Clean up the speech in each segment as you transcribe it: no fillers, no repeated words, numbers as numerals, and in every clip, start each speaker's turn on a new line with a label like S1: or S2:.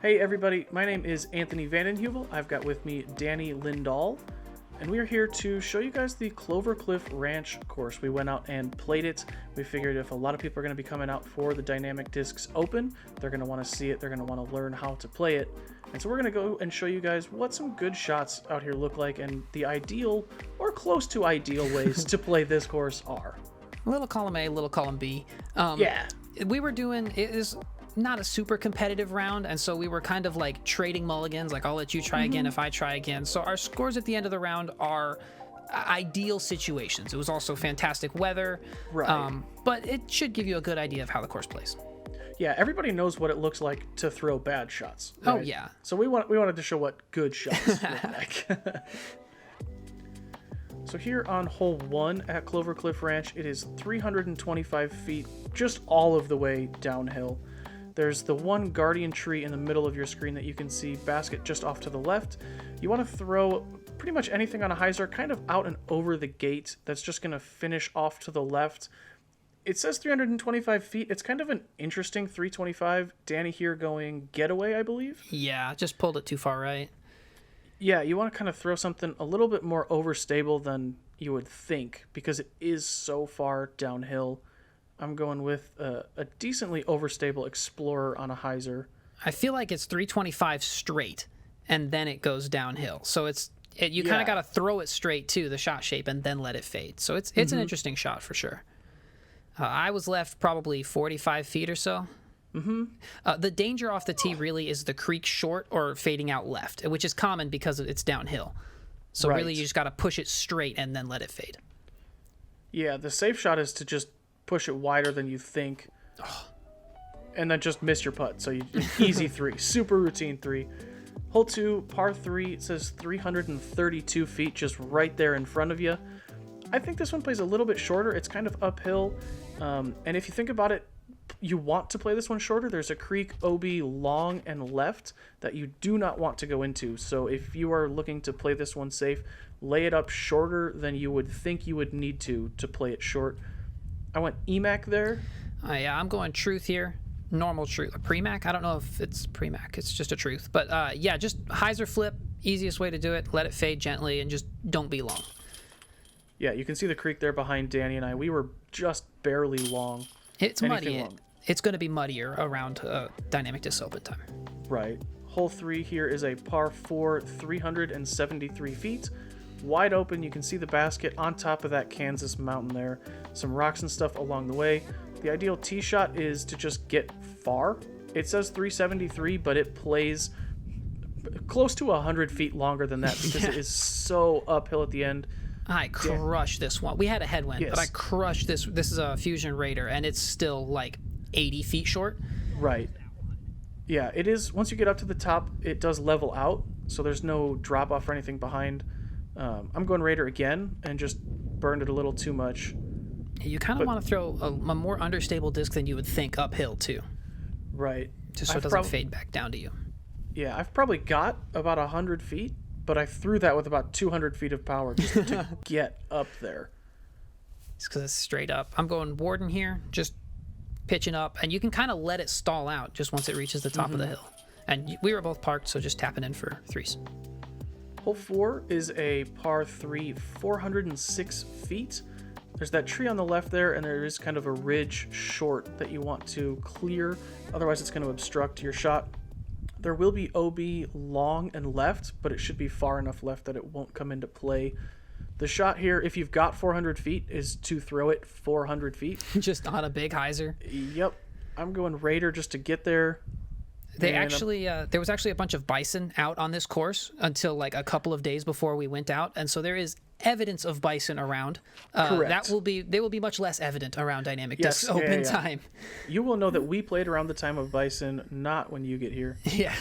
S1: Hey everybody, my name is Anthony Vandenheuvel. I've got with me Danny Lindahl, and we are here to show you guys the Clover Cliff Ranch course. We went out and played it. We figured if a lot of people are going to be coming out for the Dynamic Discs Open, they're going to want to see it, they're going to want to learn how to play it. And so we're going to go and show you guys what some good shots out here look like and the ideal or close to ideal ways to play this course are.
S2: Little column A, little column B.
S1: Yeah.
S2: We were doing, it is not a super competitive round, and so we were kind of like trading mulligans, like I'll let you try again if I try again. So our scores at the end of the round are ideal situations. It was also fantastic weather,
S1: Right.
S2: but it should give you a good idea of how the course plays.
S1: Yeah, everybody knows what it looks like to throw bad shots. Right?
S2: Oh, yeah.
S1: So we wanted to show what good shots look like. So here on hole 1 at Clover Cliff Ranch, it is 325 feet, just all of the way downhill. There's the one guardian tree in the middle of your screen that you can see, basket just off to the left. You want to throw pretty much anything on a hyzer kind of out and over the gate. That's just going to finish off to the left. It says 325 feet. It's kind of an interesting 325. Danny here going getaway, I believe.
S2: Yeah, just pulled it too far right.
S1: Yeah, you want to kind of throw something a little bit more overstable than you would think because it is so far downhill. I'm going with a decently overstable Explorer on a hyzer.
S2: I feel like it's 325 straight, and then it goes downhill. So you kind of got to throw it straight to the shot shape and then let it fade. So it's an interesting shot for sure. I was left probably 45 feet or so. The danger off the tee really is the creek short or fading out left, which is common because it's downhill. So
S1: Right.
S2: really you just got to push it straight and then let it fade.
S1: Yeah, the safe shot is to just push it wider than you think and then just miss your putt. So easy 3, super routine 3. Hole 2, par 3, it says 332 feet just right there in front of you. I think this one plays a little bit shorter. It's kind of uphill. And if you think about it, you want to play this one shorter. There's a creek OB long and left that you do not want to go into. So if you are looking to play this one safe, lay it up shorter than you would think you would need to play it short. I went EMAC there.
S2: Yeah, I'm going truth here. Normal truth. A pre-Mac? I don't know if it's pre-Mac. It's just a truth. But yeah, just hyzer flip. Easiest way to do it. Let it fade gently and just don't be long.
S1: Yeah, you can see the creek there behind Danny and I. We were just barely long.
S2: It's
S1: Anything
S2: muddy.
S1: long.
S2: It's going to be muddier around Dynamic Disc Open time.
S1: Right. Hole 3 here is a par 4, 373 feet. Wide open. You can see the basket on top of that Kansas mountain there. Some rocks and stuff along the way. The ideal tee shot is to just get far. It says 373, but it plays close to 100 feet longer than that because it is so uphill at the end.
S2: I crushed this one. We had a headwind, but I crushed this. This is a Fusion Raider, and it's still like 80 feet short.
S1: Right. Yeah, it is. Once you get up to the top, it does level out, so there's no drop off or anything behind. I'm going Raider again and just burned it a little too much.
S2: You kind of want to throw a more understable disc than you would think uphill too.
S1: Right.
S2: Just so it doesn't fade back down to you.
S1: Yeah, I've probably got about 100 feet, but I threw that with about 200 feet of power just to get up there.
S2: It's because it's straight up. I'm going Warden here, just pitching up, and you can kind of let it stall out just once it reaches the top of the hill. And we were both parked, so just tapping in for threes.
S1: Hole 4 is a par 3, 406 feet. There's that tree on the left there, and there is kind of a ridge short that you want to clear. Otherwise, it's going to obstruct your shot. There will be OB long and left, but it should be far enough left that it won't come into play. The shot here, if you've got 400 feet, is to throw it 400 feet.
S2: Just on a big hyzer.
S1: Yep. I'm going Raider just to get there.
S2: There was actually a bunch of bison out on this course until like a couple of days before we went out, and so there is evidence of bison around.
S1: Correct.
S2: They will be much less evident around Dynamic Disc Open time.
S1: You will know that we played around the time of bison, not when you get here.
S2: Yeah,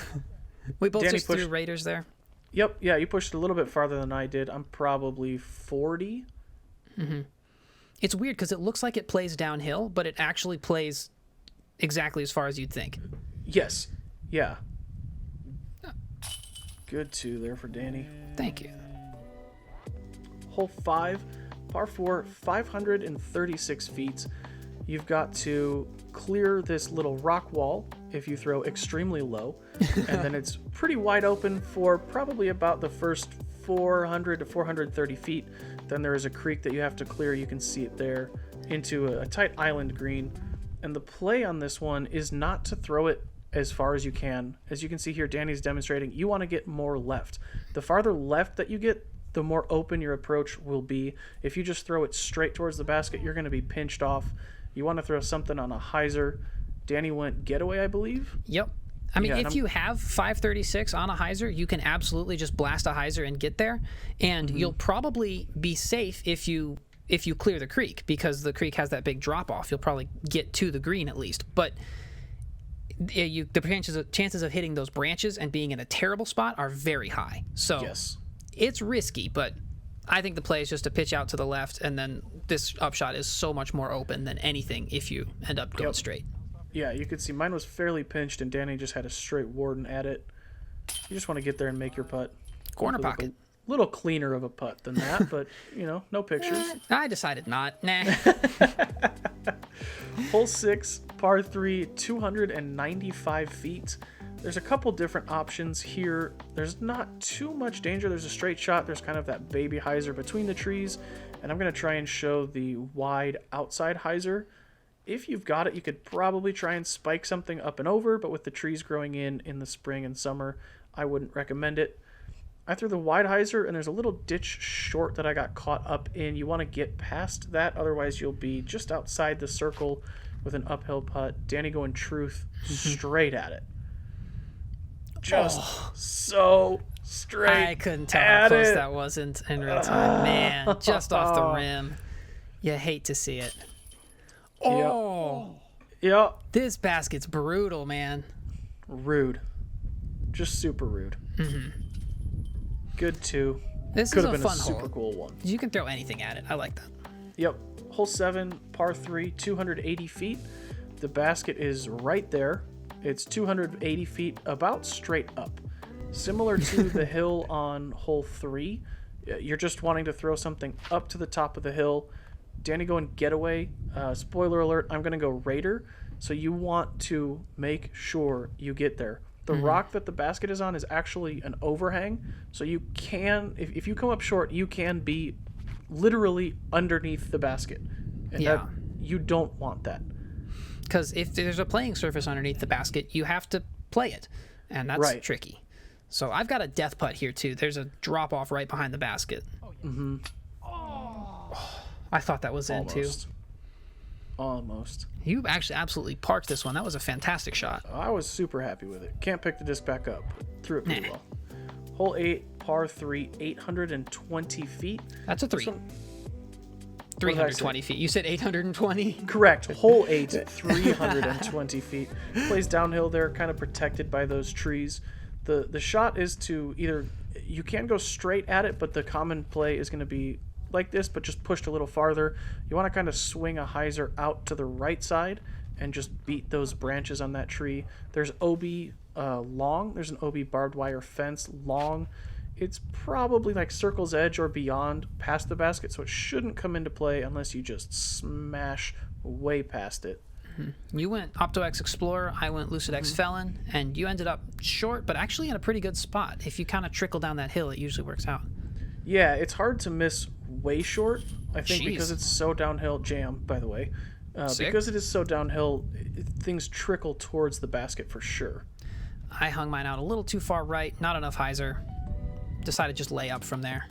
S2: we both
S1: Danny
S2: just threw Raiders there.
S1: Yep, yeah, you pushed a little bit farther than I did. I'm probably 40.
S2: It's weird because it looks like it plays downhill, but it actually plays exactly as far as you'd think.
S1: Yes, yeah. Good 2 there for Danny.
S2: Thank you.
S1: Hole 5, par 4, 536 feet. You've got to clear this little rock wall if you throw extremely low, and then it's pretty wide open for probably about the first 400 to 430 feet. Then there is a creek that you have to clear. You can see it there into a tight island green. And the play on this one is not to throw it as far as you can. As you can see here, Danny's demonstrating, you want to get more left. The farther left that you get, the more open your approach will be. If you just throw it straight towards the basket, you're going to be pinched off. You want to throw something on a hyzer. Danny went getaway, I believe.
S2: Yep. I mean, if you have 536 on a hyzer, you can absolutely just blast a hyzer and get there, and you'll probably be safe if you clear the creek, because the creek has that big drop off. You'll probably get to the green at least, but the chances of hitting those branches and being in a terrible spot are very high. So
S1: yes,
S2: it's risky, but I think the play is just to pitch out to the left, and then this upshot is so much more open than anything if you end up going straight.
S1: Yeah, you could see mine was fairly pinched, and Danny just had a straight warden at it. You just want to get there and make your putt.
S2: Corner pocket.
S1: A little cleaner of a putt than that, but, no pictures.
S2: I decided not. Nah.
S1: Hole 6, par 3, 295 feet. There's a couple different options here. There's not too much danger. There's a straight shot. There's kind of that baby hyzer between the trees, and I'm going to try and show the wide outside hyzer. If you've got it, you could probably try and spike something up and over, but with the trees growing in the spring and summer, I wouldn't recommend it. I threw the wide hyzer, and there's a little ditch short that I got caught up in. You want to get past that, otherwise you'll be just outside the circle with an uphill putt. Danny going truth straight at it. Just so straight.
S2: I couldn't tell how close that wasn't in real time. Man, just off the rim. You hate to see it. Oh,
S1: yep.
S2: This basket's brutal, man.
S1: Rude. Just super rude. Good two.
S2: This
S1: could
S2: is
S1: have
S2: a
S1: been
S2: fun
S1: a super
S2: hole.
S1: cool one.
S2: You can throw anything at it. I like that.
S1: Yep. Hole 7, par 3, 280 feet. The basket is right there. It's 280 feet, about straight up. Similar to the hill on hole 3. You're just wanting to throw something up to the top of the hill. Danny going getaway. Spoiler alert, I'm going to go Raider. So you want to make sure you get there. The rock that the basket is on is actually an overhang. So you can, if you come up short, you can be literally underneath the basket. And that, you don't want that.
S2: Because if there's a playing surface underneath the basket, you have to play it. And that's tricky. So I've got a death putt here, too. There's a drop off right behind the basket. I thought that was in, too.
S1: Almost.
S2: You actually absolutely parked this one. That was a fantastic shot.
S1: I was super happy with it. Can't pick the disc back up. Threw it pretty well. Hole 8, par 3, 820 feet.
S2: That's a 3. 320 feet. You said 820?
S1: Correct. Hole 8, 320 feet. Plays downhill there, kind of protected by those trees. The shot is to either... You can go straight at it, but the common play is going to be like this, but just pushed a little farther. You want to kind of swing a hyzer out to the right side and just beat those branches on that tree. There's OB long. There's an OB barbed wire fence long. It's probably like circle's edge or beyond past the basket, so it shouldn't come into play unless you just smash way past it.
S2: You went OptoX Explorer, I went Lucid X Felon, and you ended up short, but actually in a pretty good spot. If you kind of trickle down that hill, it usually works out.
S1: Yeah, it's hard to miss way short, I think, because it's so downhill. Jam, by the way. Because it is so downhill, things trickle towards the basket for sure.
S2: I hung mine out a little too far right, not enough hyzer. Decided just lay up from there.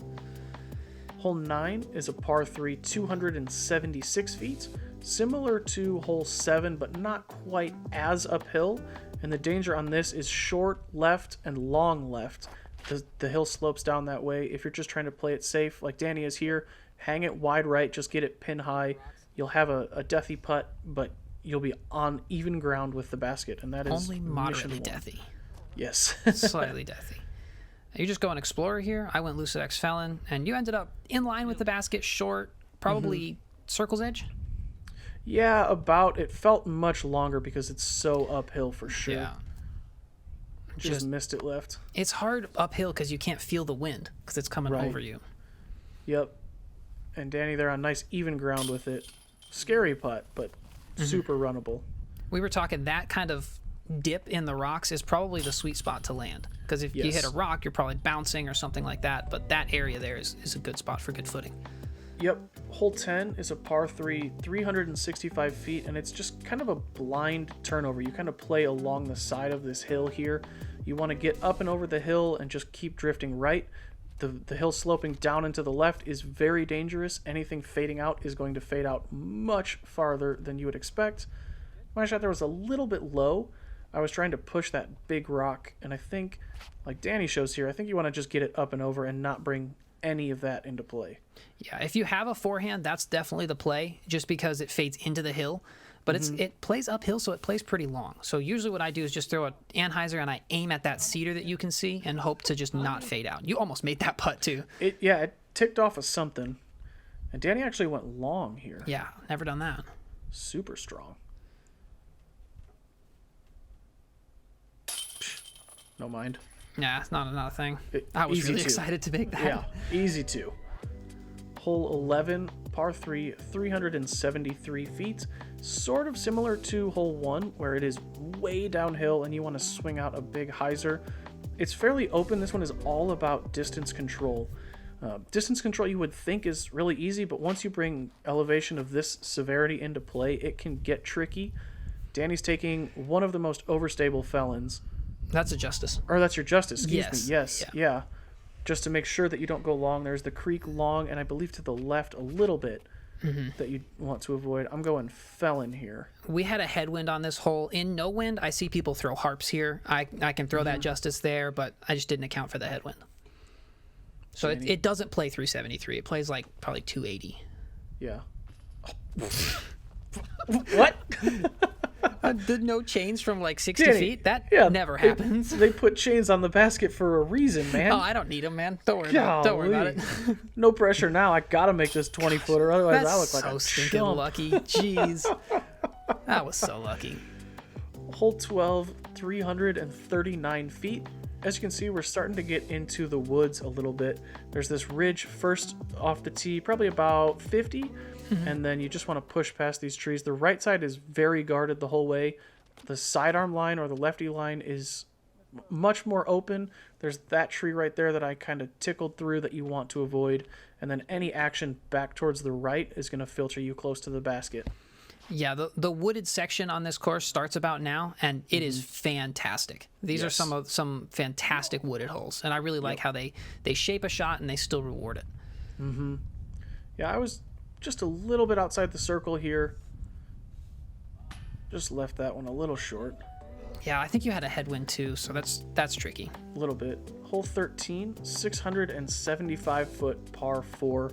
S1: Hole 9 is a par 3, 276 feet. Similar to hole 7, but not quite as uphill. And the danger on this is short left and long left. The hill slopes down that way. If you're just trying to play it safe, like Danny is here, hang it wide right, just get it pin high. You'll have a deathy putt, but you'll be on even ground with the basket, and that is
S2: only moderately deathy.
S1: Yes.
S2: Slightly deathy. You just go an Explorer here. I went Lucid X Felon, and you ended up in line with the basket, short, probably circle's edge.
S1: Yeah, about. It felt much longer because it's so uphill for sure.
S2: Yeah.
S1: Just missed it left.
S2: It's hard uphill because you can't feel the wind because it's coming over you.
S1: Yep. And Danny there on nice even ground with it. Scary putt, but super runnable.
S2: We were talking that kind of dip in the rocks is probably the sweet spot to land. Because if you hit a rock, you're probably bouncing or something like that. But that area there is a good spot for good footing.
S1: Yep. Hole 10 is a par 3, 365 feet, and it's just kind of a blind turnover. You kind of play along the side of this hill here. You want to get up and over the hill and just keep drifting right. The hill sloping down and to the left is very dangerous. Anything fading out is going to fade out much farther than you would expect. My shot there was a little bit low. I was trying to push that big rock, and I think, like Danny shows here, I think you want to just get it up and over and not bring any of that into play.
S2: Yeah, if you have a forehand, that's definitely the play, just because it fades into the hill. But it plays uphill, so it plays pretty long. So usually what I do is just throw an Anheuser and I aim at that cedar that you can see and hope to just not fade out. You almost made that putt too.
S1: It ticked off of something. And Danny actually went long here.
S2: Yeah, never done that.
S1: Super strong. No mind.
S2: Nah, it's not a thing. I was really excited to make that.
S1: Yeah, easy to. Hole 11, par 3, 373 feet. Sort of similar to hole 1, where it is way downhill and you want to swing out a big hyzer. It's fairly open. This one is all about distance control. Distance control you would think is really easy, but once you bring elevation of this severity into play, it can get tricky. Danny's taking one of the most overstable felons.
S2: That's a Justice.
S1: Or that's your Justice, excuse me. Yes,
S2: yeah.
S1: Just to make sure that you don't go long. There's the creek long, and I believe to the left a little bit that you want to avoid. I'm going felon here.
S2: We had a headwind on this hole. In no wind, I see people throw harps here. I can throw that Justice there, but I just didn't account for the headwind. So it doesn't play 373. It plays like probably 280.
S1: Yeah.
S2: What? The no chains from like 60
S1: Danny,
S2: feet? That never happens.
S1: They put chains on the basket for a reason, man.
S2: Oh, I don't need them, man. Don't worry about it.
S1: No pressure now. I gotta make this 20-footer, otherwise I look like
S2: so
S1: a
S2: stinking
S1: chump.
S2: lucky. Jeez. That was so lucky.
S1: Hole 12, 339 feet. As you can see, we're starting to get into the woods a little bit. There's this ridge first off the tee, probably about 50, and then you just want to push past these trees. The right side is very guarded the whole way. The sidearm line or the lefty line is much more open. There's that tree right there that I kind of tickled through that you want to avoid, and then any action back towards the right is going to filter you close to the basket.
S2: Yeah, the wooded section on this course starts about now, and it is fantastic. These are some fantastic wooded holes, and I really like how they shape a shot and they still reward it.
S1: Yeah, I was just a little bit outside the circle here. Just left that one a little short.
S2: Yeah, I think you had a headwind too, so that's tricky.
S1: A little bit. Hole 13, 675-foot par 4.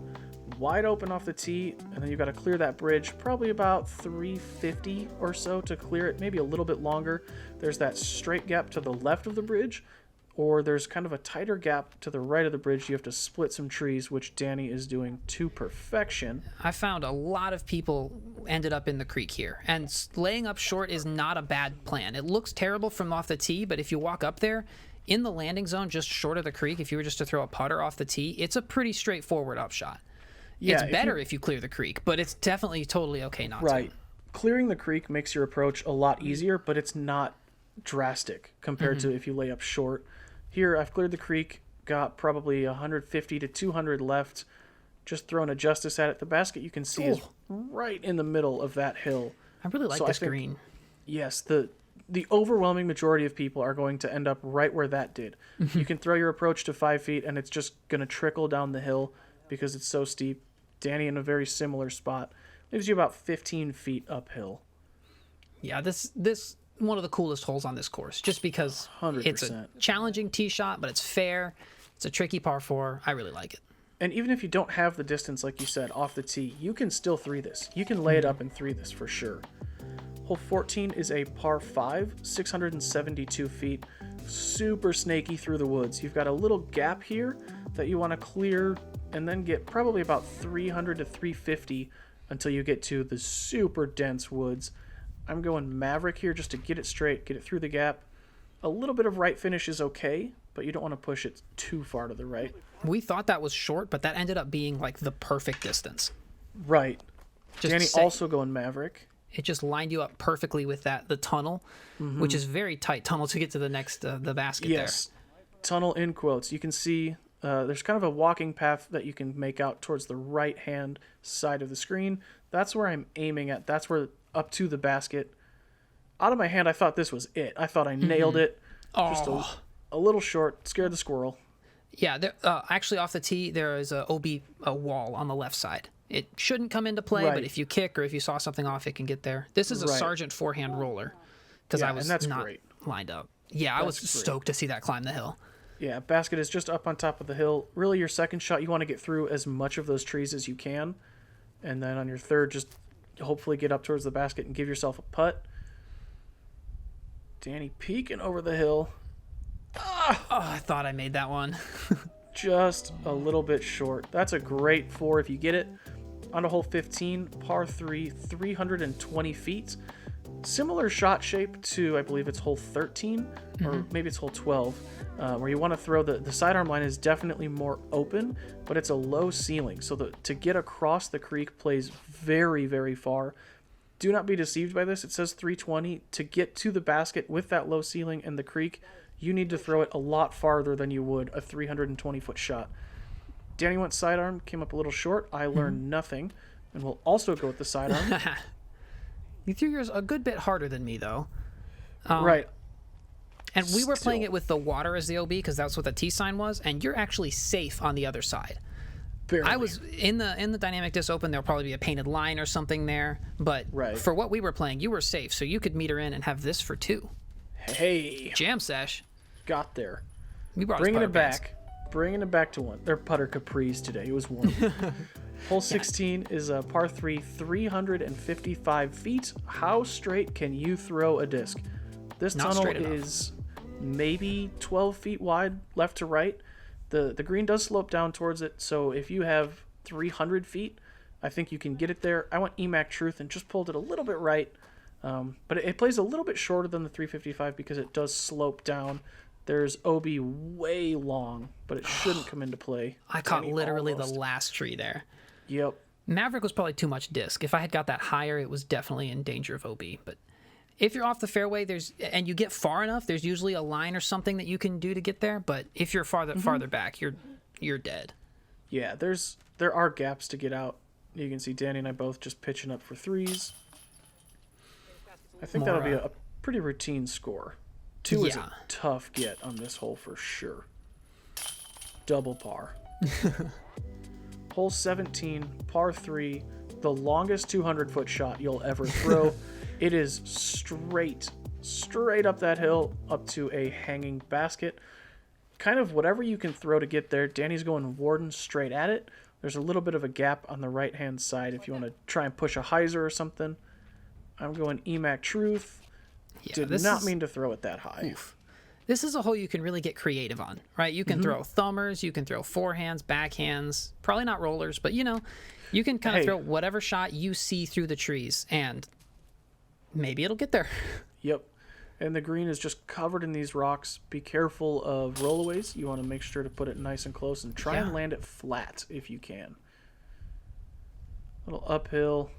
S1: Wide open off the tee, and then you've got to clear that bridge, probably about 350 or so to clear it, maybe a little bit longer. There's that straight gap to the left of the bridge, or there's kind of a tighter gap to the right of the bridge. You have to split some trees, which Danny is doing to perfection.
S2: I found a lot of people ended up in the creek here, and laying up short is not a bad plan. It looks terrible from off the tee, but if you walk up there, in the landing zone just short of the creek, if you were just to throw a putter off the tee, it's a pretty straightforward upshot. Yeah, it's better if you clear the creek, but it's definitely totally okay not to.
S1: Right. Clearing the creek makes your approach a lot easier, but it's not drastic compared to if you lay up short. Here, I've cleared the creek, got probably 150 to 200 left, just throwing a Justice at it. The basket you can see is right in the middle of that hill.
S2: I really like this green.
S1: Yes, the overwhelming majority of people are going to end up right where that did. You can throw your approach to 5 feet, and it's just going to trickle down the hill because it's so steep. Danny in a very similar spot. Leaves you about 15 feet uphill.
S2: Yeah, this one of the coolest holes on this course, just because
S1: 100%.
S2: It's a challenging tee shot, but it's fair. It's a tricky par 4. I really like it.
S1: And even if you don't have the distance, like you said, off the tee, you can still 3 this. You can lay it up and 3 this for sure. Hole 14 is a par 5, 672 feet. Super snaky through the woods. You've got a little gap here that you want to clear and then get probably about 300 to 350 until you get to the super dense woods. I'm going Maverick here just to get it straight, get it through the gap. A little bit of right finish is okay, but you don't want to push it too far to the right.
S2: We thought that was short, but that ended up being like the perfect distance.
S1: Right. Danny also going Maverick.
S2: it just lined you up perfectly with the tunnel, which is very tight tunnel to get to the next the basket
S1: yes. Tunnel in quotes. You can see there's kind of a walking path that you can make out towards the right-hand side of the screen. That's where I'm aiming at. That's where up to the basket. Out of my hand, I thought this was it. I thought I nailed it. Just a little short. Scared the squirrel.
S2: Yeah, actually off the tee, there is a wall on the left side. It shouldn't come into play, but if you kick or if you saw something off, it can get there. This is a Sargent forehand roller because I was not lined up. Yeah, I was stoked to see that climb the hill.
S1: Yeah, basket is just up on top of the hill. Really, your second shot, you want to get through as much of those trees as you can. And then on your third, just hopefully get up towards the basket and give yourself a putt. Danny peeking over the hill.
S2: Oh, I thought I made that one.
S1: Just a little bit short. That's a great 4 if you get it. On to hole 15, par 3, 320 feet. Similar shot shape to, I believe it's hole 13, or maybe it's hole 12, where you want to throw the sidearm line is definitely more open, but it's a low ceiling. So to get across the creek plays very, very far. Do not be deceived by this. It says 320. To get to the basket with that low ceiling and the creek, you need to throw it a lot farther than you would a 320-foot shot. Danny went sidearm, came up a little short. I learned nothing, and will also go with the sidearm.
S2: You threw yours a good bit harder than me, though.
S1: Right.
S2: And we were playing it with the water as the OB because that's what the T sign was, and you're actually safe on the other side.
S1: Barely.
S2: I was in the Dynamic Disc Open. There'll probably be a painted line or something there, but for what we were playing, you were safe, so you could meter in and have this for 2.
S1: Hey,
S2: jam sesh.
S1: Got there.
S2: We brought
S1: bringing it back. Bringing it back to 1. They're putter capris today. It was warm. Hole 16 is a par 3, 355 feet. How straight can you throw a disc? This tunnel is maybe 12 feet wide left to right. The green does slope down towards it, so if you have 300 feet, I think you can get it there. I went EMAC Truth and just pulled it a little bit right, but it plays a little bit shorter than the 355 because it does slope down. There's OB way long, but it shouldn't come into play.
S2: I caught literally the last tree there.
S1: Yep.
S2: Maverick was probably too much disc. If I had got that higher, it was definitely in danger of OB. But if you're off the fairway, and you get far enough, there's usually a line or something that you can do to get there. But if you're farther back, you're dead.
S1: Yeah, there are gaps to get out. You can see Danny and I both just pitching up for 3s. I think that'll be a pretty routine score. 2 is a tough get on this hole for sure. Double par. Hole 17, par 3, the longest 200-foot shot you'll ever throw. It is straight up that hill up to a hanging basket. Kind of whatever you can throw to get there. Danny's going Warden straight at it. There's a little bit of a gap on the right-hand side if you want to try and push a hyzer or something. I'm going EMAC Truth. Yeah, Did not mean to throw it that high.
S2: Oof. This is a hole you can really get creative on, right? You can throw thumbers, you can throw forehands, backhands, probably not rollers, but you can kind of throw whatever shot you see through the trees, and maybe it'll get there.
S1: Yep. And the green is just covered in these rocks. Be careful of rollaways. You want to make sure to put it nice and close and try and land it flat if you can. Little uphill.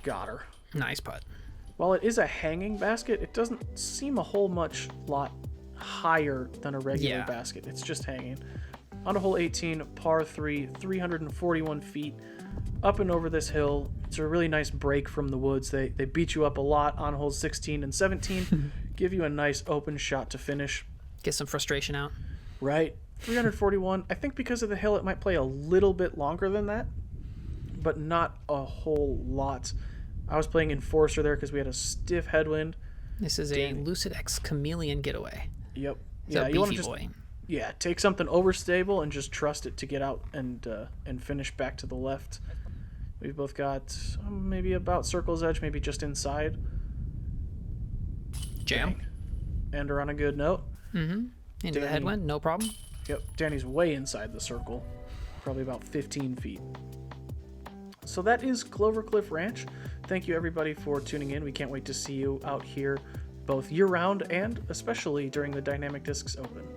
S1: Got her.
S2: Nice putt.
S1: While it is a hanging basket, it doesn't seem a whole lot higher than a regular basket. It's just hanging. On to hole 18, par 3, 341 feet. Up and over this hill. It's a really nice break from the woods. They beat you up a lot on holes 16 and 17. Give you a nice open shot to finish.
S2: Get some frustration out.
S1: Right. 341. I think because of the hill, it might play a little bit longer than that, but not a whole lot. I was playing Enforcer there because we had a stiff headwind.
S2: This is a Lucid X Chameleon getaway.
S1: Yep.
S2: Yeah, you want to just
S1: take something overstable and just trust it to get out and finish back to the left. We've both got maybe about circle's edge, maybe just inside.
S2: Jam.
S1: Dang. And we're on a good note.
S2: Into the headwind, no problem.
S1: Yep. Danny's way inside the circle, probably about 15 feet. So that is Clover Cliff Ranch. Thank you everybody for tuning in. We can't wait to see you out here both year-round and especially during the Dynamic Discs Open.